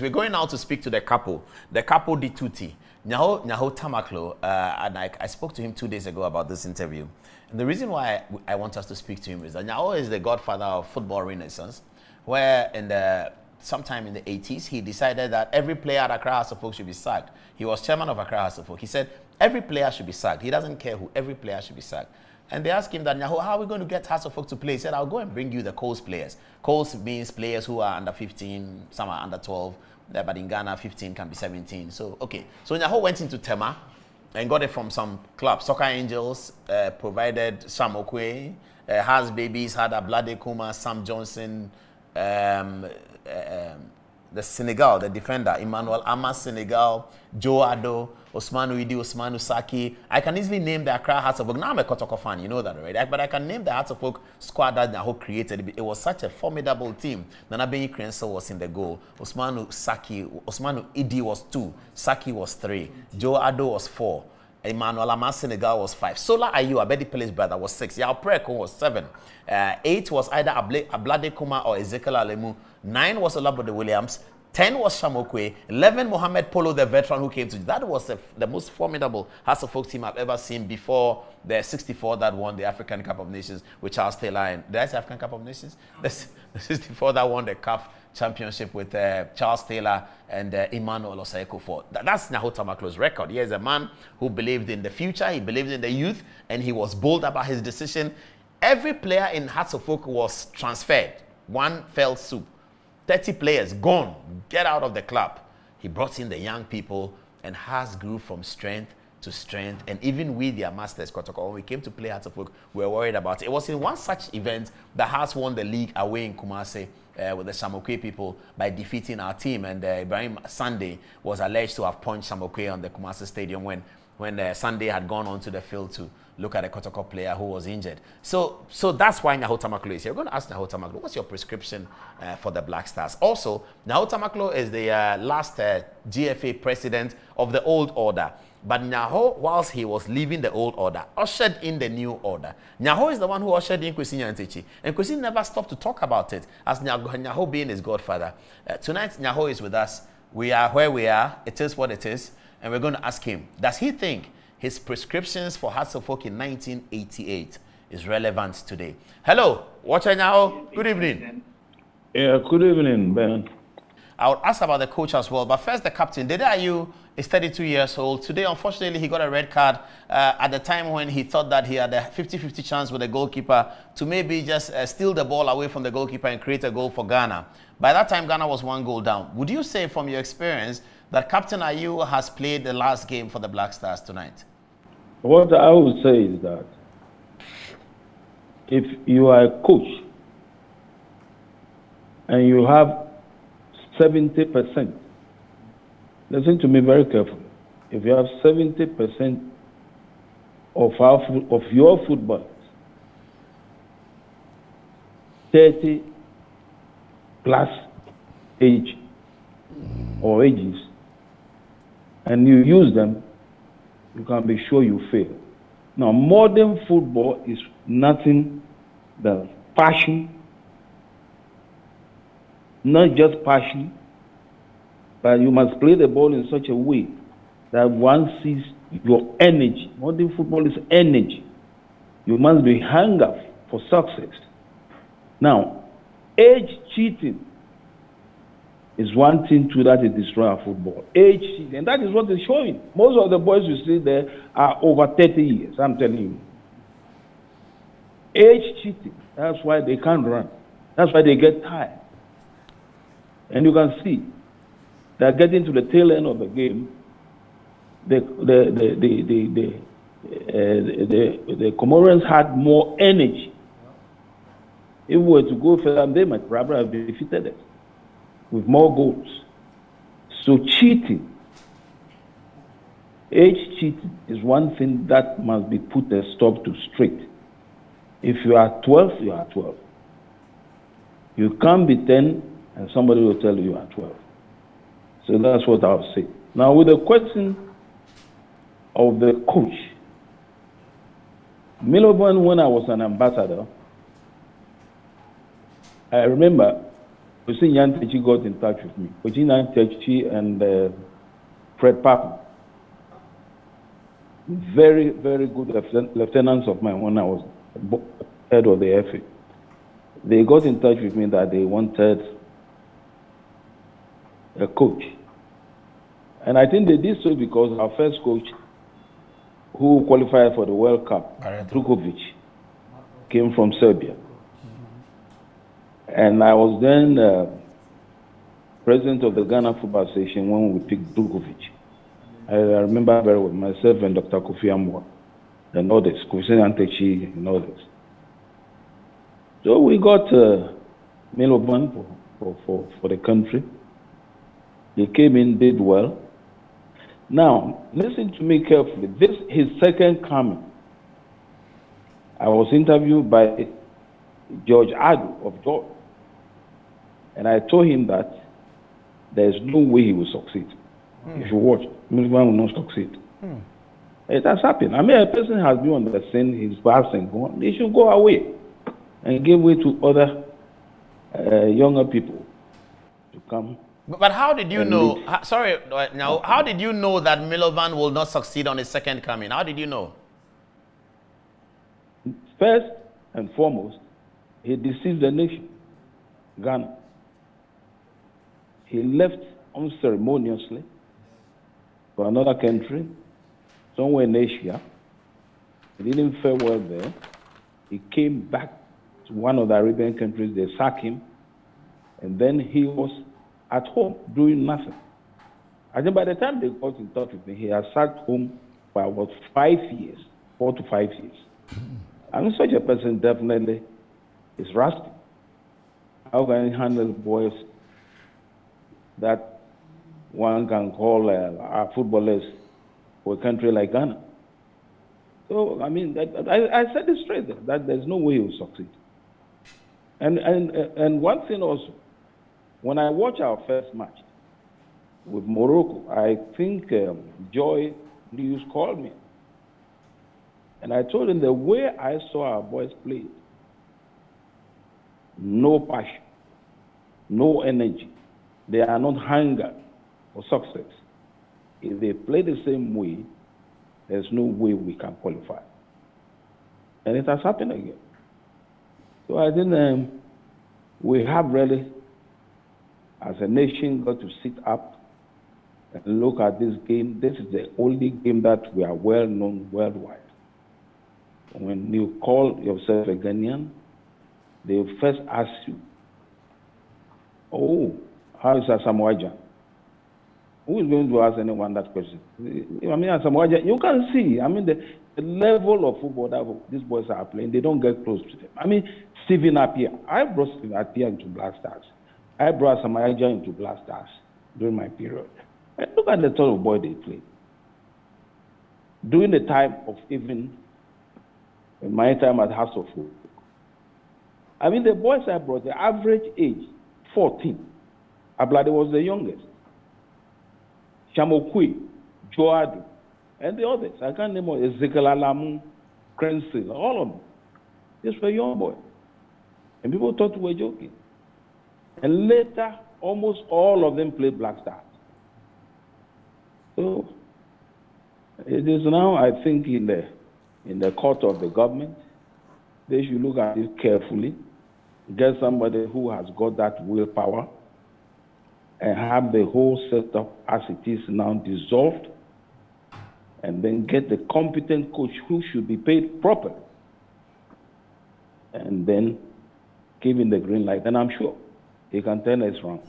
We're going now to speak to the couple de Tutti, Nyaho Nyaho Tamakloe, and I spoke to him 2 days ago about this interview. And the reason why I want us to speak to him is that Nyaho is the godfather of football renaissance, where sometime in the 80s, he decided that every player at Accra House of Folk should be sacked. He was chairman of Accra House of Folk. He said every player should be sacked. He doesn't care who, every player should be sacked. And they asked him that, Nyaho, how are we going to get House of Folk to play? He said, I'll go and bring you the Coles players. Coles means players who are under 15, some are under 12, but in Ghana, 15 can be 17. So, okay. So Nyaho went into Tema and got it from some club. Soccer Angels provided Sam Okwe, Has Babies, had Ablade Kuma, Sam Johnson, the Senegal, the defender, Emmanuel Ama Senegal, Joe Ado, Osmanu Idi, Osmanu Saki. I can easily name the Accra Hearts of Oak. Now I'm a Kotoko fan, you know that already. But I can name the Hearts of Oak squad that Nyaho created. It was such a formidable team. Nana Benyi Krenso was in the goal. Osmanu Idi was 2. Saki was 3. Joe Ado was 4. Emmanuel Ama Senegal was 5. Sola Ayew, Abedi Pele's brother, was 6. Yao Preko was 7. 8 was either Ablade Kuma or Ezekiel Alemu. 9 was Olabode Williams. 10 was Shamokwe. 11, Mohamed Polo, the veteran who came to. That was the most formidable House of Folk team I've ever seen before the 64 that won the African Cup of Nations with Charles Taylor. And did I say African Cup of Nations? The 64 that won the CAF championship with Charles Taylor and Emmanuel Osei for. That's Nyaho Tamakloe's record. He is a man who believed in the future, he believed in the youth, and he was bold about his decision. Every player in Hearts of Folk was transferred. One fell swoop. 30 players gone, get out of the club. He brought in the young people, and Hearts grew from strength to strength. And even with their masters, Kotoko, when we came to play Hearts of Folk, we were worried about it. It was in one such event that Hearts won the league away in Kumasi with the Shamokwe people by defeating our team. And Ibrahim Sunday was alleged to have punched Shamokwe on the Kumasi stadium when Sunday had gone onto the field to look at a Kotoko player who was injured. So that's why Nyaho Tamakloe is here. We're going to ask Nyaho Tamakloe, what's your prescription for the Black Stars? Also, Nyaho Tamakloe is the last GFA president of the old order. But Nyaho, whilst he was leaving the old order, ushered in the new order. Nyaho is the one who ushered in Kwesi Nyantakyi. And Kwesi never stopped to talk about it, as Nyaho being his godfather. Tonight, Nyaho is with us. We are where we are. It is what it is. And we're going to ask him, does he think his prescriptions for Hearts of Folk in 1988 is relevant today? Hello, Watcher Nyaho. Good evening. Yeah, good evening, Ben. I would ask about the coach as well, but first the captain. Dede Ayew is 32 years old. Today, unfortunately, he got a red card at the time when he thought that he had a 50-50 chance with the goalkeeper to maybe just steal the ball away from the goalkeeper and create a goal for Ghana. By that time, Ghana was 1 goal down. Would you say, from your experience, that Captain Ayew has played the last game for the Black Stars tonight? What I would say is that if you are a coach and you have 70%, listen to me very carefully. If you have 70% of your footballers, 30 plus age or ages, and you use them, you can be sure you fail. Now, modern football is nothing but passion, not just passion, but you must play the ball in such a way that one sees your energy. Modern football is energy. You must be hungry for success. Now, age cheating is one thing too that is destroying our football. Age cheating, and that is what is showing. Most of the boys you see there are over 30 years, I'm telling you. Age cheating, that's why they can't run. That's why they get tired. And you can see that getting to the tail end of the game, the Comorians had more energy. If we were to go further, they might probably have defeated us with more goals. So cheating, age cheating is one thing that must be put a stop to straight. If you are 12, you are 12. You can't be 10 and somebody will tell you are 12. So that's what I'll say. Now with the question of the coach, Milburn, when I was an ambassador, I remember Kosi Nyantechi got in touch with me. Kosi Nyantechi and Fred Papu, very, very good lieutenants of mine when I was head of the FA. They got in touch with me that they wanted a coach. And I think they did so because our first coach, who qualified for the World Cup, Trukovic, came from Serbia. And I was then president of the Ghana Football Association when we picked Trukovic. I remember very well, myself and Dr. Kofi Amwa and others, Kofi Nyantechi and others. So we got Milovan for the country. He came in, did well. Now, listen to me carefully. This is his second coming. I was interviewed by George Ayew of George. And I told him that there's no way he will succeed. If you watch, Milovan will not succeed. It has happened. I mean, a person has been on the scene, he's past and gone. They should go away and give way to other younger people to come. But how did you know? Sorry, now how did you know that Milovan will not succeed on his second coming? How did you know? First and foremost, he deceived the nation, Ghana. He left unceremoniously for another country, somewhere in Asia. He didn't fare well there. He came back to one of the Arabian countries. They sacked him, and then he was at home doing nothing. I think by the time they got in touch with me, he had sat home for about 5 years, 4 to 5 years. I mean, such a person definitely is rusty. How can he handle boys that one can call our footballers for a country like Ghana? So, I mean, I said it straight there, that there's no way he will succeed. And one thing also, when I watch our first match with Morocco, I think Joy News called me. And I told him the way I saw our boys play, no passion, no energy. They are not hunger for success. If they play the same way, there's no way we can qualify. And it has happened again. So I think we have really, as a nation, got to sit up and look at this game. This is the only game that we are well known worldwide. When you call yourself a Ghanaian, they first ask you, oh, how is Asamoah? Who is going to ask anyone that question? I mean, Asamoah, you can see, I mean, the level of football that these boys are playing, they don't get close to them. I mean, Stephen Appiah, I brought Stephen Appiah into Black Stars. I brought Asamoah into Black Stars during my period. And look at the sort of boy they play. During the time of even my time at House of Food. I mean, the boys I brought, the average age, 14. Ablade was the youngest. Shamokwe, Joadu, and the others. I can't name all. Ezekiel Alamu, Crensil, all of them. These were young boys. And people thought we were joking. And later, almost all of them played Black Stars. So, it is now, I think, in the court of the government, they should look at it carefully, get somebody who has got that willpower, and have the whole setup as it is now dissolved, and then get the competent coach who should be paid properly, and then give him the green light, and I'm sure he can turn us around.